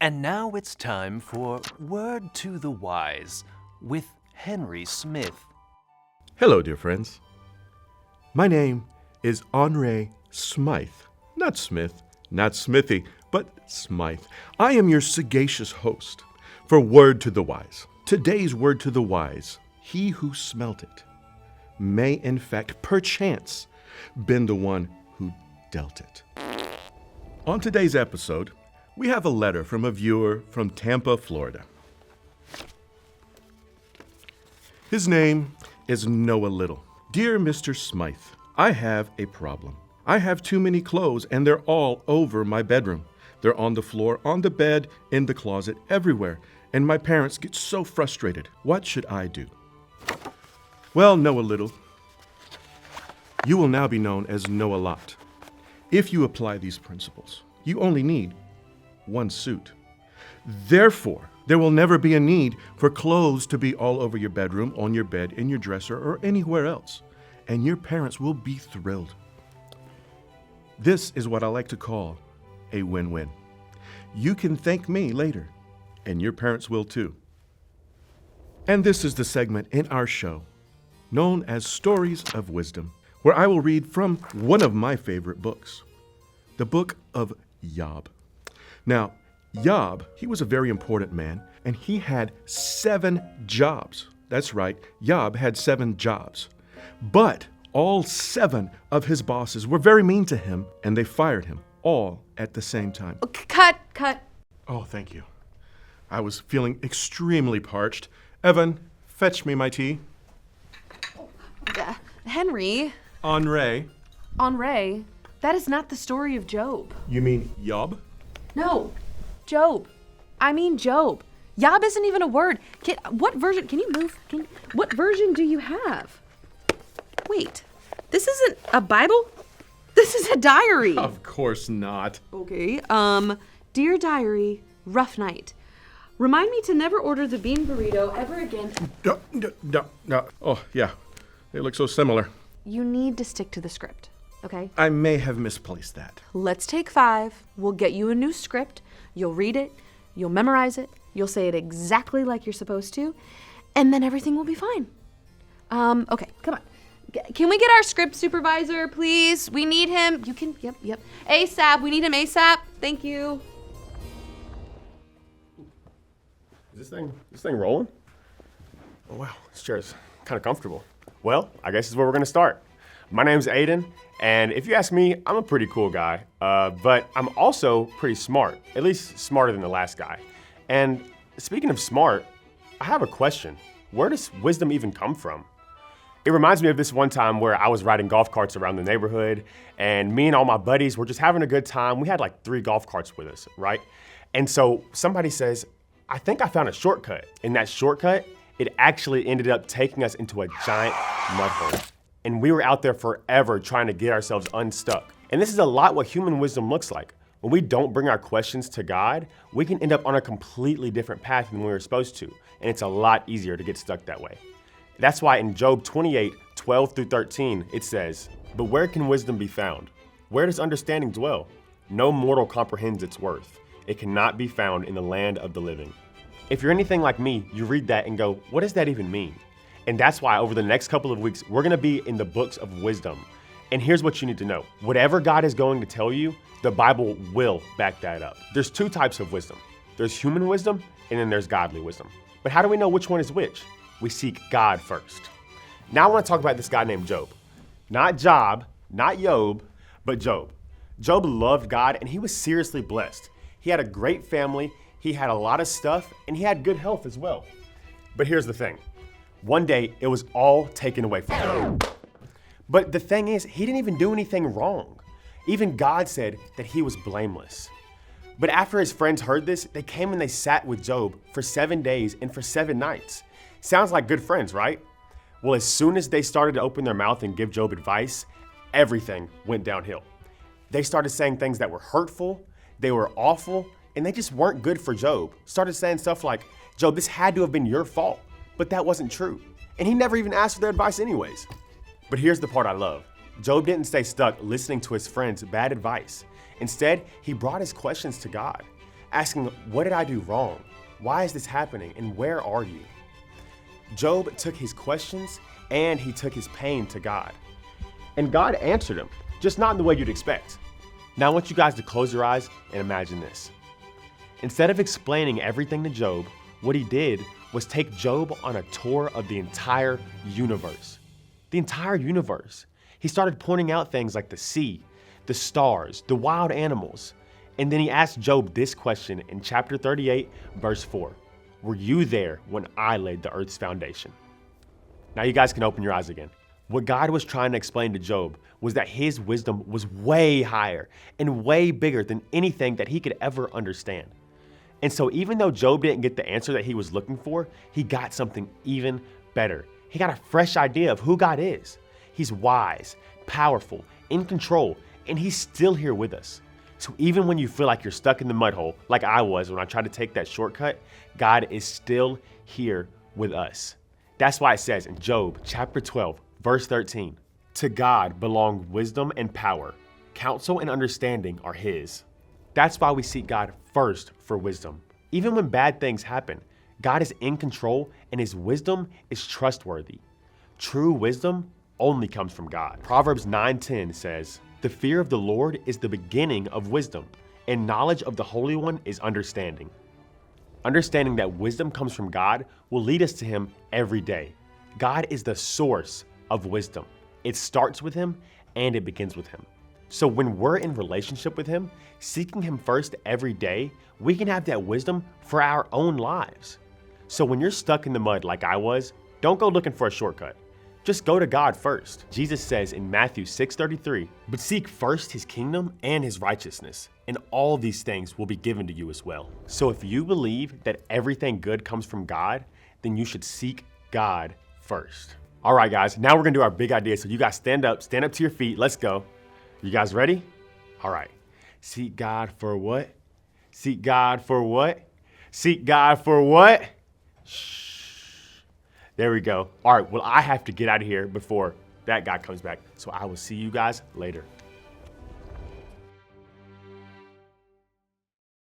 And now it's time for Word to the Wise with Henry Smythe. Hello, dear friends. My name is Henry Smythe. Not Smith, not Smithy, but Smythe. I am your sagacious host for Word to the Wise. Today's Word to the Wise, he who smelt it, may in fact, perchance, been the one who dealt it. On today's episode, we have a letter from a viewer from Tampa, Florida. His name is Noah Little. Dear Mr. Smythe, I have a problem. I have too many clothes and they're all over my bedroom. They're on the floor, on the bed, in the closet, everywhere. And my parents get so frustrated. What should I do? Well, Noah Little, you will now be known as Noah Lot. If you apply these principles, you only need one suit. Therefore, there will never be a need for clothes to be all over your bedroom, on your bed, in your dresser, or anywhere else. And your parents will be thrilled. This is what I like to call a win-win. You can thank me later, and your parents will too. And this is the segment in our show known as Stories of Wisdom, where I will read from one of my favorite books, the book of Job. Now, Job, he was a very important man, and he had 7 jobs. That's right, Job had 7 jobs. But all 7 of his bosses were very mean to him, and they fired him all at the same time. Cut. Oh, thank you. I was feeling extremely parched. Evan, fetch me my tea. Henry. Henri. That is not the story of Job. You mean Job? No, Job. I mean Job. Job isn't even a word. What version? Can you move? What version do you have? Wait, this isn't a Bible? This is a diary. Of course not. Okay, dear diary, rough night. Remind me to never order the bean burrito ever again. No. Oh, yeah. They look so similar. You need to stick to the script, okay? I may have misplaced that. Let's take 5. We'll get you a new script. You'll read it. You'll memorize it. You'll say it exactly like you're supposed to. And then everything will be fine. Okay, come on. Can we get our script supervisor, please? We need him. You can, yep. ASAP, we need him ASAP. Thank you. Is this thing rolling? Oh wow, this chair's kind of comfortable. Well, I guess this is where we're gonna start. My name's Aiden, and if you ask me, I'm a pretty cool guy, but I'm also pretty smart, at least smarter than the last guy. And speaking of smart, I have a question. Where does wisdom even come from? It reminds me of this one time where I was riding golf carts around the neighborhood, and me and all my buddies were just having a good time. We had like 3 golf carts with us, right? And so somebody says, I think I found a shortcut. And that shortcut, it actually ended up taking us into a giant mud hole. And we were out there forever trying to get ourselves unstuck. And this is a lot what human wisdom looks like. When we don't bring our questions to God, we can end up on a completely different path than we were supposed to. And it's a lot easier to get stuck that way. That's why in Job 28:12-13, it says, But where can wisdom be found? Where does understanding dwell? No mortal comprehends its worth. It cannot be found in the land of the living. If you're anything like me, you read that and go, what does that even mean? And that's why over the next couple of weeks, we're gonna be in the books of wisdom. And here's what you need to know. Whatever God is going to tell you, the Bible will back that up. There's 2 types of wisdom. There's human wisdom, and then there's godly wisdom. But how do we know which one is which? We seek God first. Now I wanna talk about this guy named Job. Not Job, not Job, but Job. Job loved God, and he was seriously blessed. He had a great family, he had a lot of stuff, and he had good health as well. But here's the thing. One day, it was all taken away from him. But the thing is, he didn't even do anything wrong. Even God said that he was blameless. But after his friends heard this, they came and they sat with Job for 7 days and for 7 nights. Sounds like good friends, right? Well, as soon as they started to open their mouth and give Job advice, everything went downhill. They started saying things that were hurtful, they were awful, and they just weren't good for Job. Started saying stuff like, Job, this had to have been your fault, but that wasn't true. And he never even asked for their advice anyways. But here's the part I love. Job didn't stay stuck listening to his friends' bad advice. Instead, he brought his questions to God. asking, what did I do wrong? Why is this happening? And where are you? Job took his questions and he took his pain to God. And God answered him, just not in the way you'd expect. Now I want you guys to close your eyes and imagine this. Instead of explaining everything to Job, what he did was take Job on a tour of the entire universe. The entire universe. He started pointing out things like the sea, the stars, the wild animals. And then he asked Job this question in chapter 38, verse 4. Were you there when I laid the earth's foundation? Now you guys can open your eyes again. What God was trying to explain to Job was that his wisdom was way higher and way bigger than anything that he could ever understand. And so even though Job didn't get the answer that he was looking for, he got something even better. He got a fresh idea of who God is. He's wise, powerful, in control, and he's still here with us. So even when you feel like you're stuck in the mud hole, like I was when I tried to take that shortcut, God is still here with us. That's why it says in Job chapter 12, verse 13, to God belong wisdom and power. Counsel and understanding are his. That's why we seek God first for wisdom. Even when bad things happen, God is in control and his wisdom is trustworthy. True wisdom only comes from God. Proverbs 9:10 says, the fear of the Lord is the beginning of wisdom, and knowledge of the Holy One is understanding. Understanding that wisdom comes from God will lead us to him every day. God is the source of wisdom. It starts with him and it begins with him. So when we're in relationship with him, seeking him first every day, we can have that wisdom for our own lives. So when you're stuck in the mud like I was, don't go looking for a shortcut. Just go to God first. Jesus says in Matthew 6:33, but seek first his kingdom and his righteousness, and all these things will be given to you as well. So if you believe that everything good comes from God, then you should seek God first. All right, guys, now we're gonna do our big idea. So you guys stand up to your feet. Let's go. You guys ready? All right. Seek God for what? Seek God for what? Seek God for what? Shh. There we go. All right, well, I have to get out of here before that guy comes back. So I will see you guys later.